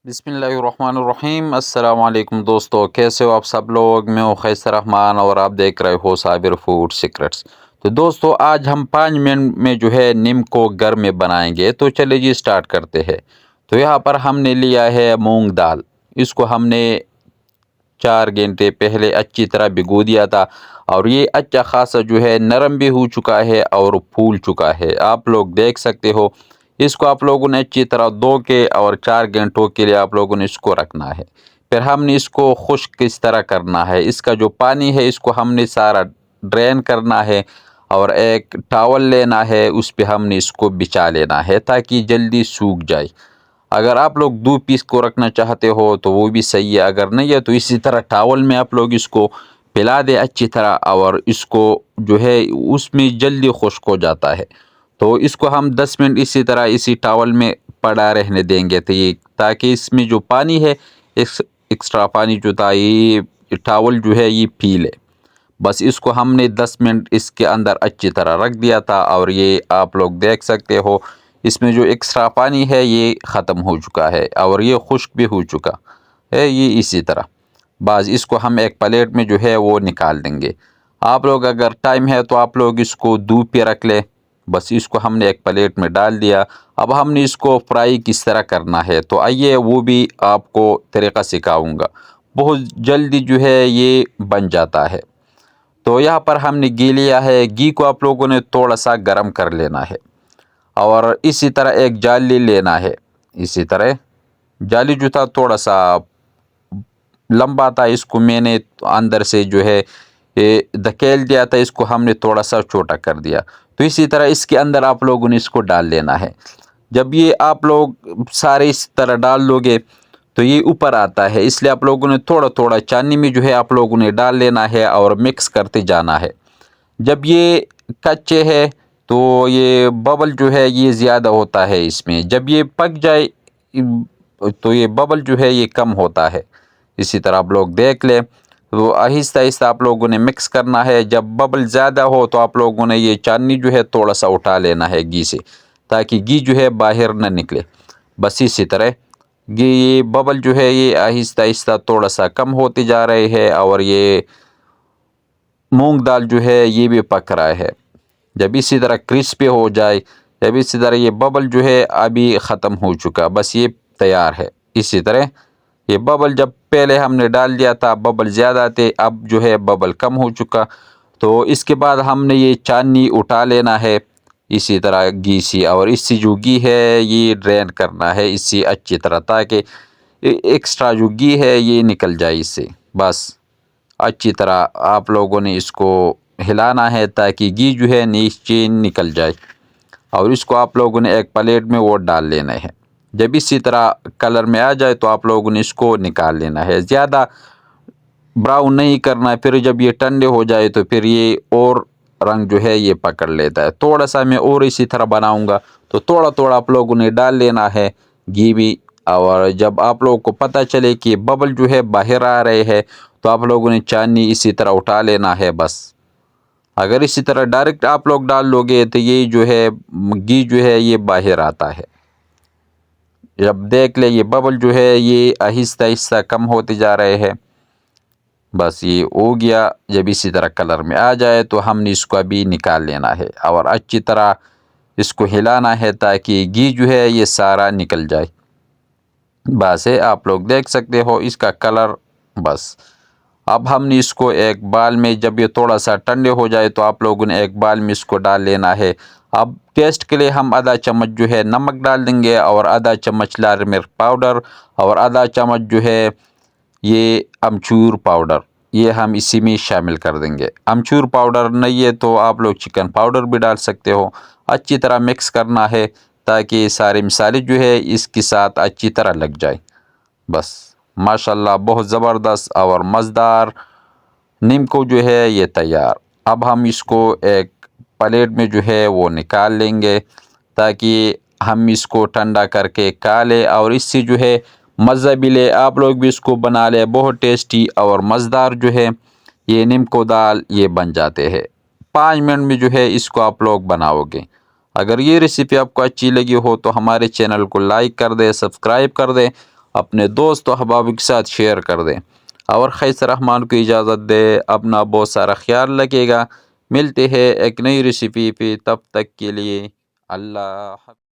بسم اللہ الرحمن الرحیم۔ السلام علیکم دوستو، کیسے ہو آپ سب لوگ؟ میں ہوں قیصر رحمان اور آپ دیکھ رہے ہو صابر فوڈ سیکرٹس۔ تو دوستو آج ہم 5 منٹ میں نیم کو گھر میں بنائیں گے، تو چلے جی سٹارٹ کرتے ہیں۔ تو یہاں پر ہم نے لیا ہے مونگ دال، اس کو ہم نے 4 گھنٹے پہلے اچھی طرح بھگو دیا تھا، اور یہ اچھا خاصا نرم بھی ہو چکا ہے اور پھول چکا ہے، آپ لوگ دیکھ سکتے ہو۔ اس کو آپ لوگوں نے اچھی طرح دھو کے اور 4 گھنٹوں کے لیے آپ لوگوں نے اس کو رکھنا ہے۔ پھر ہم نے اس کو خشک کس طرح کرنا ہے، اس کا جو پانی ہے اس کو ہم نے سارا ڈرین کرنا ہے، اور ایک ٹاول لینا ہے، اس پہ ہم نے اس کو بچھا لینا ہے تاکہ جلدی سوکھ جائے۔ اگر آپ لوگ 2 پیس کو رکھنا چاہتے ہو تو وہ بھی صحیح ہے، اگر نہیں ہے تو اسی طرح ٹاول میں آپ لوگ اس کو پھیلا دے اچھی طرح، اور اس کو اس میں جلدی خشک ہو جاتا ہے۔ تو اس کو ہم 10 منٹ اسی طرح اسی ٹاول میں پڑا رہنے دیں گے، تاکہ اس میں جو پانی ہے، ایکسٹرا پانی جو تھا، یہ ٹاول یہ پی لے۔ بس اس کو ہم نے 10 منٹ اس کے اندر اچھی طرح رکھ دیا تھا، اور یہ آپ لوگ دیکھ سکتے ہو اس میں جو ایکسٹرا پانی ہے یہ ختم ہو چکا ہے، اور یہ خشک بھی ہو چکا ہے، یہ اسی طرح۔ بعض اس کو ہم ایک پلیٹ میں وہ نکال دیں گے۔ آپ لوگ اگر ٹائم ہے تو آپ لوگ اس کو دودھ پہ رکھ لیں۔ بس اس کو ہم نے ایک پلیٹ میں ڈال دیا۔ اب ہم نے اس کو فرائی کس طرح کرنا ہے، تو آئیے وہ بھی آپ کو طریقہ سکھاؤں گا، بہت جلدی یہ بن جاتا ہے۔ تو یہاں پر ہم نے گھی لیا ہے، گھی کو آپ لوگوں نے تھوڑا سا گرم کر لینا ہے، اور اسی طرح ایک جالی لینا ہے۔ اسی طرح جالی جو تھا تھوڑا سا لمبا تھا، اس کو میں نے اندر سے یہ دھکیل دیا تھا، اس کو ہم نے تھوڑا سا چھوٹا کر دیا۔ تو اسی طرح اس کے اندر آپ لوگوں نے اس کو ڈال لینا ہے۔ جب یہ آپ لوگ سارے اس طرح ڈال لو گے تو یہ اوپر آتا ہے، اس لیے آپ لوگوں نے تھوڑا تھوڑا چانی میں آپ لوگوں نے ڈال لینا ہے اور مکس کرتے جانا ہے۔ جب یہ کچے ہے تو یہ ببل یہ زیادہ ہوتا ہے اس میں، جب یہ پک جائے تو یہ ببل یہ کم ہوتا ہے۔ اسی طرح آپ لوگ دیکھ لیں، تو آہستہ آہستہ آپ لوگوں نے مکس کرنا ہے۔ جب ببل زیادہ ہو تو آپ لوگوں نے یہ چانی تھوڑا سا اٹھا لینا ہے گھی سے، تاکہ گھی باہر نہ نکلے۔ بس اسی طرح یہ ببل یہ آہستہ آہستہ تھوڑا سا کم ہوتے جا رہے ہیں، اور یہ مونگ دال یہ بھی پک رہا ہے۔ جب اسی طرح کرسپی ہو جائے، جب اسی طرح یہ ببل ابھی ختم ہو چکا، بس یہ تیار ہے۔ اسی طرح یہ ببل جب پہلے ہم نے ڈال دیا تھا ببل زیادہ تھے، اب ببل کم ہو چکا، تو اس کے بعد ہم نے یہ چانی اٹھا لینا ہے اسی طرح گھی سے، اور اس سے جو گھی ہے یہ ڈرین کرنا ہے اس سے اچھی طرح، تاکہ ایکسٹرا جو گھی ہے یہ نکل جائے اس سے۔ بس اچھی طرح آپ لوگوں نے اس کو ہلانا ہے تاکہ گھی نیچے نکل جائے، اور اس کو آپ لوگوں نے ایک پلیٹ میں وہ ڈال لینا ہے۔ جب اسی طرح کلر میں آ جائے تو آپ لوگوں نے اس کو نکال لینا ہے، زیادہ براؤن نہیں کرنا ہے، پھر جب یہ ٹھنڈے ہو جائے تو پھر یہ اور رنگ یہ پکڑ لیتا ہے۔ تھوڑا سا میں اور اسی طرح بناؤں گا، تو تھوڑا تھوڑا آپ لوگوں نے ڈال لینا ہے گھی بھی، اور جب آپ لوگوں کو پتہ چلے کہ ببل باہر آ رہے ہیں تو آپ لوگوں نے چانی اسی طرح اٹھا لینا ہے۔ بس اگر اسی طرح ڈائریکٹ آپ لوگ ڈال لو گے تو یہ گھی یہ باہر آتا ہے۔ جب دیکھ لے یہ ببل یہ آہستہ آہستہ کم ہوتے جا رہے ہیں، بس یہ ہو گیا۔ جب اسی طرح کلر میں آ جائے تو ہم نے اس کو ابھی نکال لینا ہے، اور اچھی طرح اس کو ہلانا ہے تاکہ گھی یہ سارا نکل جائے۔ بس آپ لوگ دیکھ سکتے ہو اس کا کلر۔ بس اب ہم نے اس کو ایک بال میں، جب یہ تھوڑا سا ٹھنڈے ہو جائے تو آپ لوگوں نے ایک بال میں اس کو ڈال لینا ہے۔ اب ٹیسٹ کے لیے ہم آدھا چمچ نمک ڈال دیں گے، اور آدھا چمچ لال مرچ پاؤڈر، اور آدھا چمچ یہ امچور پاؤڈر، یہ ہم اسی میں شامل کر دیں گے۔ امچور پاؤڈر نہیں ہے تو آپ لوگ چکن پاؤڈر بھی ڈال سکتے ہو۔ اچھی طرح مکس کرنا ہے تاکہ یہ سارے مسالے اس کے ساتھ اچھی طرح لگ جائے۔ بس ماشاءاللہ بہت زبردست اور مزیدار نیم کو یہ تیار۔ اب ہم اس کو ایک پلیٹ میں وہ نکال لیں گے، تاکہ ہم اس کو ٹھنڈا کر کے کھا لیں، اور اس سے مزہ بھی لے، آپ لوگ بھی اس کو بنا لیں۔ بہت ٹیسٹی اور مزیدار یہ نیم کو دال یہ بن جاتے ہیں۔ 5 منٹ میں اس کو آپ لوگ بناؤ گے۔ اگر یہ ریسیپی آپ کو اچھی لگی ہو تو ہمارے چینل کو لائک کر دیں، سبسکرائب کر دیں، اپنے دوست و احباب کے ساتھ شیئر کر دیں، اور خیس رحمان کو اجازت دے، اپنا بہت سارا خیال رکھے گا۔ ملتے ہیں ایک نئی ریسیپی پہ، تب تک کے لیے اللہ حافظ۔